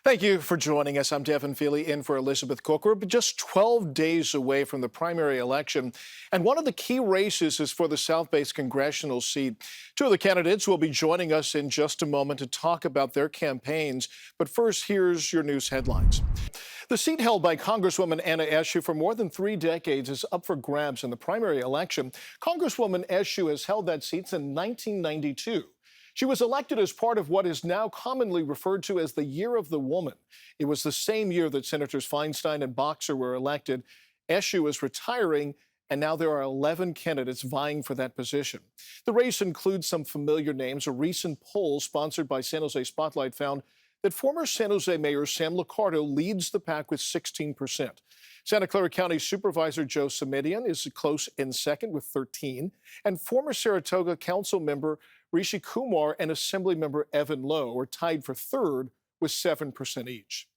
Thank you for joining us. I'm Devin Feely in for Elizabeth Cook. We're just 12 days away from the primary election, and one of the key races is for the South Bay's congressional seat. Two of the candidates will be joining us in just a moment to talk about their campaigns. But first, here's your news headlines. The seat held by Congresswoman Anna Eshoo for more than 3 decades is up for grabs in the primary election. Congresswoman Eshoo has held that seat since 1992. She was elected as part of what is now commonly referred to as the Year of the Woman. It was the same year that Senators Feinstein and Boxer were elected. Eshoo is retiring, and now there are 11 candidates vying for that position. The race includes some familiar names. A recent poll sponsored by San Jose Spotlight found that former San Jose Mayor Sam Liccardo leads the pack with 16%. Santa Clara County Supervisor Joe Samitian is close in second with 13%, and former Saratoga Council member Rishi Kumar and Assemblymember Evan Lowe are tied for third with 7% each.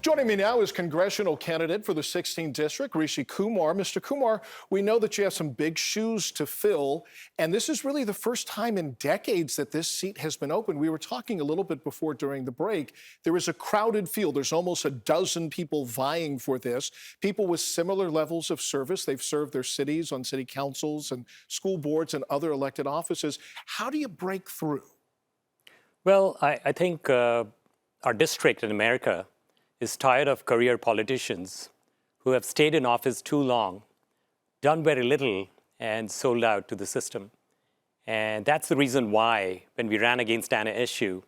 Joining me now is congressional candidate for the 16th District, Rishi Kumar. Mr. Kumar, we know that you have some big shoes to fill, and this is really the first time in decades that this seat has been open. We were talking a little bit before during the break. There is a crowded field. There's almost a dozen people vying for this, people with similar levels of service. They've served their cities on city councils and school boards and other elected offices. How do you break through? Well, I think our district in America is tired of career politicians who have stayed in office too long, done very little, and sold out to the system. And that's the reason why, when we ran against Anna Eshoo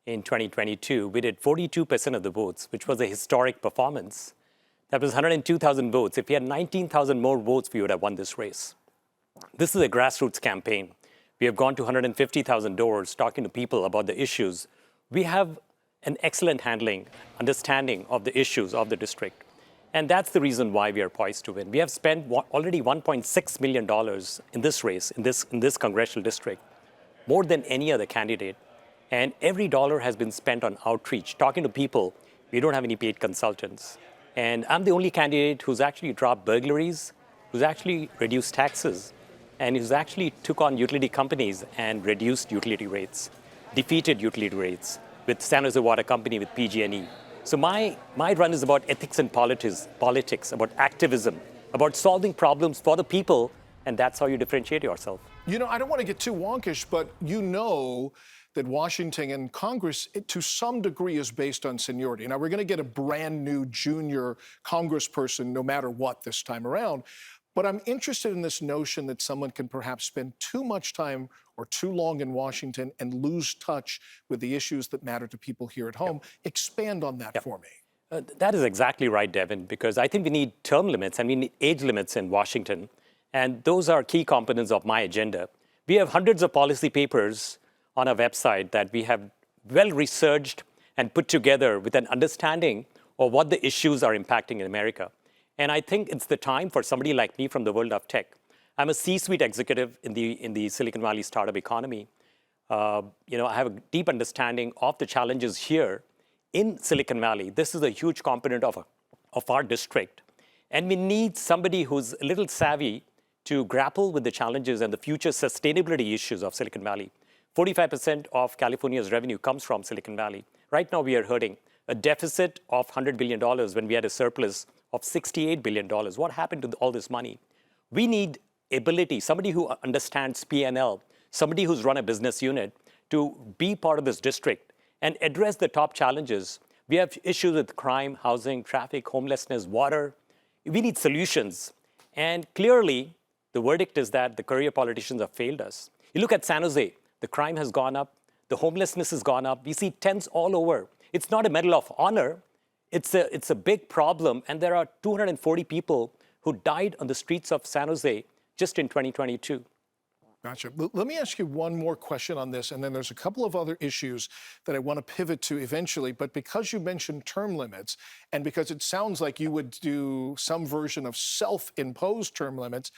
in 2022, we did 42% of the votes, which was a historic performance. That was 102,000 votes. If we had 19,000 more votes, we would have won this race. This is a grassroots campaign. We have gone to 150,000 doors talking to people about the issues. We have an excellent understanding of the issues of the district. And that's the reason why we are poised to win. We have spent already $1.6 million in this race, in this congressional district, more than any other candidate. And every dollar has been spent on outreach, talking to people. We don't have any paid consultants. And I'm the only candidate who's actually dropped burglaries, who's actually reduced taxes, and who's actually took on utility companies and reduced utility rates, defeated utility rates, with San Jose Water Company, with PG&E. So my run is about ethics and politics, about activism, about solving problems for the people, and that's how you differentiate yourself. You know, I don't want to get too wonkish, but you know that Washington and Congress, to some degree, is based on seniority. Now, we're going to get a brand new junior congressperson no matter what this time around. But I'm interested in this notion that someone can perhaps spend too much time or too long in Washington and lose touch with the issues that matter to people here at home. Yep. Expand on that for me. That is exactly right, Devin, because I think we need term limits and we need age limits in Washington. And those are key components of my agenda. We have hundreds of policy papers on our website that we have well researched and put together with an understanding of what the issues are impacting in America. And I think it's the time for somebody like me from the world of tech. I'm a C-suite executive in the Silicon Valley startup economy. I have a deep understanding of the challenges here in Silicon Valley. This is a huge component of our district. And we need somebody who's a little savvy to grapple with the challenges and the future sustainability issues of Silicon Valley. 45% of California's revenue comes from Silicon Valley. Right now, we are hurting a deficit of $100 billion when we had a surplus of $68 billion. What happened to all this money? We need ability, somebody who understands P&L, somebody who's run a business unit to be part of this district and address the top challenges. We have issues with crime, housing, traffic, homelessness, water. We need solutions. And clearly, the verdict is that the career politicians have failed us. You look at San Jose, the crime has gone up, the homelessness has gone up. We see tents all over. It's not a Medal of Honor. It's a big problem, and there are 240 people who died on the streets of San Jose just in 2022. Gotcha. Let me ask you one more question on this, and then there's a couple of other issues that I want to pivot to eventually. But because you mentioned term limits, and because it sounds like you would do some version of self-imposed term limits,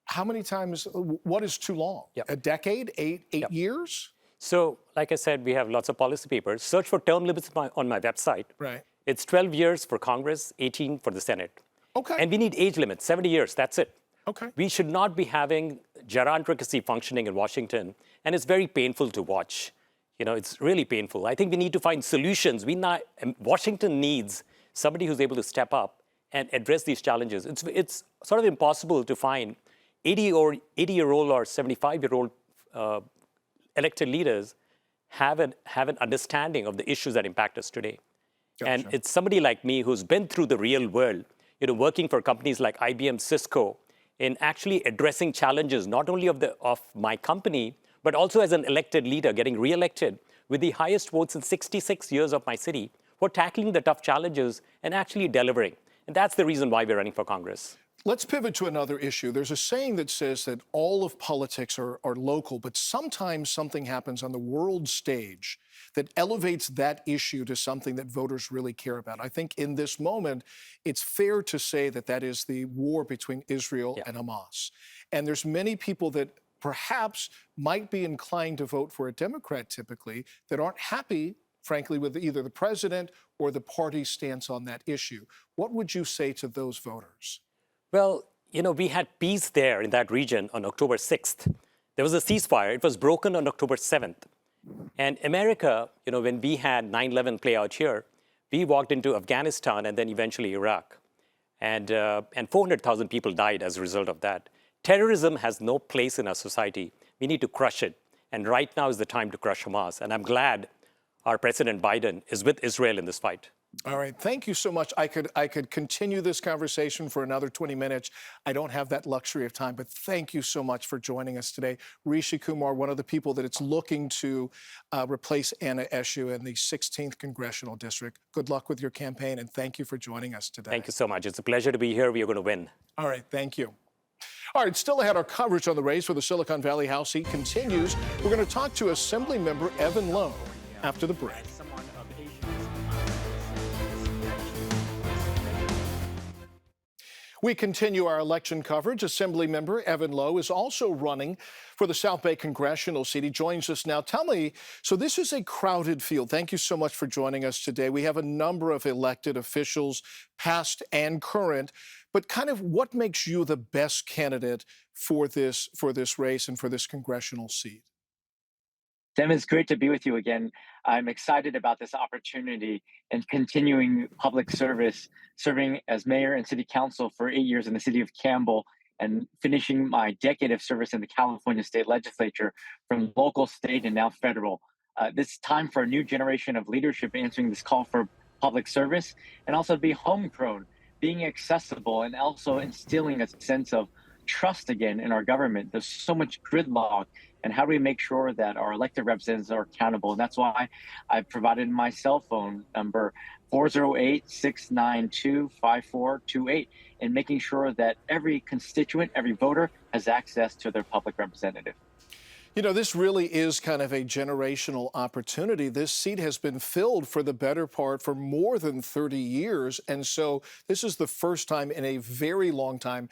how many times, what is too long? Yep. A decade, eight Yep. years? So, like I said, we have lots of policy papers. Search for term limits on my website. Right. It's 12 years for Congress, 18 for the Senate. Okay. And we need age limits, 70 years, that's it. Okay. We should not be having gerontocracy functioning in Washington, and it's very painful to watch. It's really painful. I think we need to find solutions. Washington needs somebody who's able to step up and address these challenges. It's sort of impossible to find 80-year-old or 75-year-old elected leaders have an understanding of the issues that impact us today. Gotcha. And it's somebody like me who's been through the real world, working for companies like IBM, Cisco, in actually addressing challenges, not only of my company, but also as an elected leader, getting reelected with the highest votes in 66 years of my city for tackling the tough challenges and actually delivering. And that's the reason why we're running for Congress. Let's pivot to another issue. There's a saying that says that all of politics are local, but sometimes something happens on the world stage that elevates that issue to something that voters really care about. I think in this moment, it's fair to say that that is the war between Israel and Hamas. And there's many people that perhaps might be inclined to vote for a Democrat typically that aren't happy, frankly, with either the president or the party's stance on that issue. What would you say to those voters? Well, we had peace there in that region on October 6th. There was a ceasefire. It was broken on October 7th. And America, when we had 9/11 play out here, we walked into Afghanistan and then eventually Iraq. And 400,000 people died as a result of that. Terrorism has no place in our society. We need to crush it. And right now is the time to crush Hamas. And I'm glad our President Biden is with Israel in this fight. All right. Thank you so much. I could continue this conversation for another 20 minutes. I don't have that luxury of time, but thank you so much for joining us today. Rishi Kumar, one of the people that it's looking to replace Anna Eshoo in the 16th Congressional District. Good luck with your campaign, and thank you for joining us today. Thank you so much. It's a pleasure to be here. We are going to win. All right. Thank you. All right, still ahead, our coverage on the race for the Silicon Valley House seat continues. We're going to talk to Assemblymember Evan Lowe after the break. We continue our election coverage. Assemblymember Evan Lowe is also running for the South Bay congressional seat. He joins us now. Tell me, so this is a crowded field. Thank you so much for joining us today. We have a number of elected officials, past and current, but kind of what makes you the best candidate for this race and for this congressional seat? Tim, it's great to be with you again. I'm excited about this opportunity and continuing public service, serving as mayor and city council for 8 years in the city of Campbell and finishing my decade of service in the California state legislature from local, state, and now federal. This time for a new generation of leadership answering this call for public service and also to be homegrown, being accessible, and also instilling a sense of trust again in our government. There's so much gridlock, and how do we make sure that our elected representatives are accountable? And that's why I've provided my cell phone number 408-692-5428 and making sure that every constituent, every voter has access to their public representative. You know, this really is kind of a generational opportunity. This seat has been filled for the better part for more than 30 years. And so this is the first time in a very long time,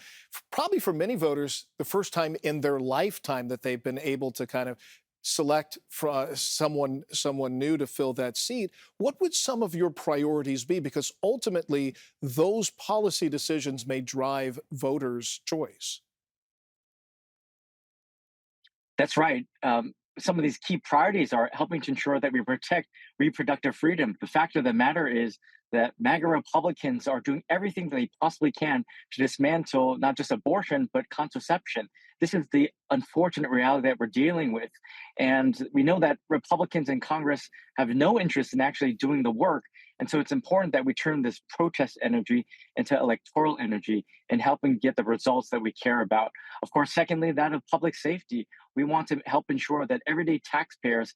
probably for many voters, the first time in their lifetime that they've been able to kind of select someone new to fill that seat. What would some of your priorities be? Because ultimately, those policy decisions may drive voters' choice. That's right. Some of these key priorities are helping to ensure that we protect reproductive freedom. The fact of the matter is that MAGA Republicans are doing everything they possibly can to dismantle not just abortion, but contraception. This is the unfortunate reality that we're dealing with. And we know that Republicans in Congress have no interest in actually doing the work. And so it's important that we turn this protest energy into electoral energy and helping get the results that we care about. Of course, secondly, that of public safety. We want to help ensure that everyday taxpayers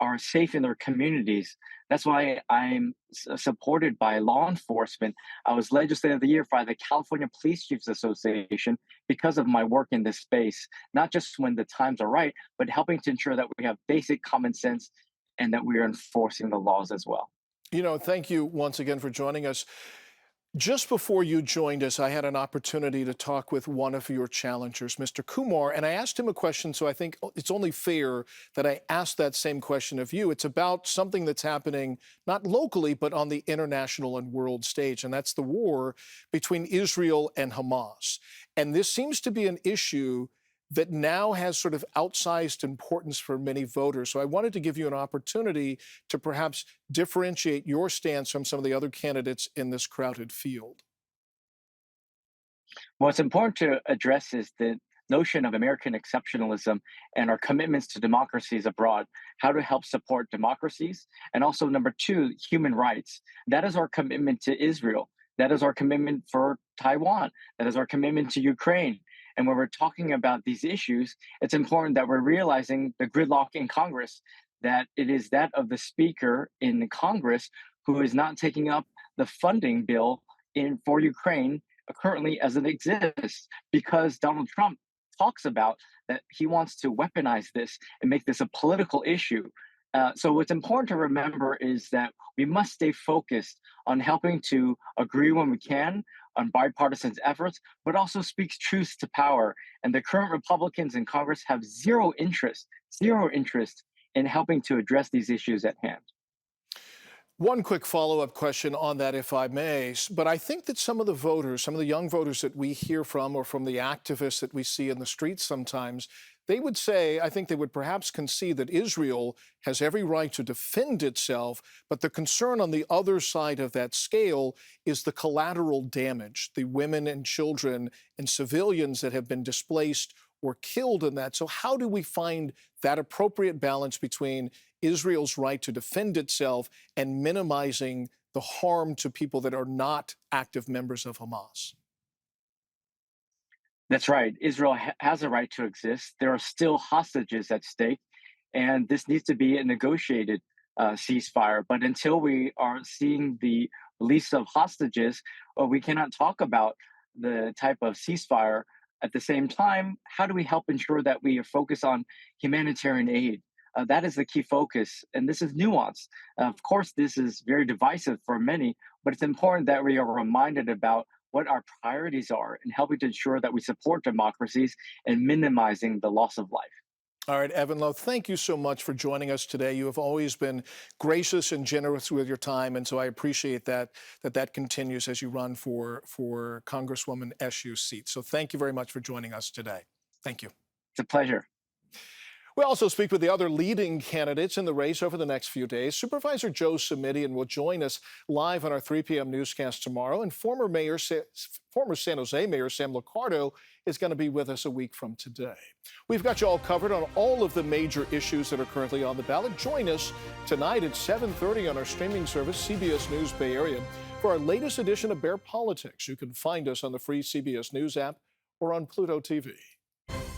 are safe in their communities. That's why I'm supported by law enforcement. I was Legislator of the Year by the California Police Chiefs Association because of my work in this space, not just when the times are right, but helping to ensure that we have basic common sense and that we are enforcing the laws as well. You know, thank you once again for joining us. Just before you joined us, I had an opportunity to talk with one of your challengers, Mr. Kumar, and I asked him a question, so I think it's only fair that I ask that same question of you. It's about something that's happening not locally, but on the international and world stage, and that's the war between Israel and Hamas. And this seems to be an issue that now has sort of outsized importance for many voters. So I wanted to give you an opportunity to perhaps differentiate your stance from some of the other candidates in this crowded field. What's important to address is the notion of American exceptionalism and our commitments to democracies abroad, how to help support democracies, and also, number two, human rights. That is our commitment to Israel. That is our commitment for Taiwan. That is our commitment to Ukraine. And when we're talking about these issues, it's important that we're realizing the gridlock in Congress, that it is that of the speaker in Congress who is not taking up the funding bill for Ukraine currently as it exists, because Donald Trump talks about that he wants to weaponize this and make this a political issue. So what's important to remember is that we must stay focused on helping to agree when we can on bipartisan efforts, but also speaks truth to power. And the current Republicans in Congress have zero interest in helping to address these issues at hand. One quick follow-up question on that, if I may. But I think that some of the voters, some of the young voters that we hear from, or from the activists that we see in the streets sometimes, they would say, I think they would perhaps concede that Israel has every right to defend itself, but the concern on the other side of that scale is the collateral damage, the women and children and civilians that have been displaced or killed in that. So how do we find that appropriate balance between Israel's right to defend itself and minimizing the harm to people that are not active members of Hamas? That's right. Israel has a right to exist. There are still hostages at stake, and this needs to be a negotiated ceasefire. But until we are seeing the release of hostages, we cannot talk about the type of ceasefire. At the same time, how do we help ensure that we are focused on humanitarian aid? That is the key focus, and this is nuanced. Of course, this is very divisive for many, but it's important that we are reminded about what our priorities are in helping to ensure that we support democracies and minimizing the loss of life. All right, Evan Lowe, thank you so much for joining us today. You have always been gracious and generous with your time, and so I appreciate that continues as you run for Congresswoman Eshoo's seat. So thank you very much for joining us today. Thank you. It's a pleasure. We'll also speak with the other leading candidates in the race over the next few days. Supervisor Joe Simitian will join us live on our 3 p.m. newscast tomorrow, and former San Jose Mayor Sam Liccardo is going to be with us a week from today. We've got you all covered on all of the major issues that are currently on the ballot. Join us tonight at 7:30 on our streaming service, CBS News Bay Area, for our latest edition of Bear Politics. You can find us on the free CBS News app or on Pluto TV.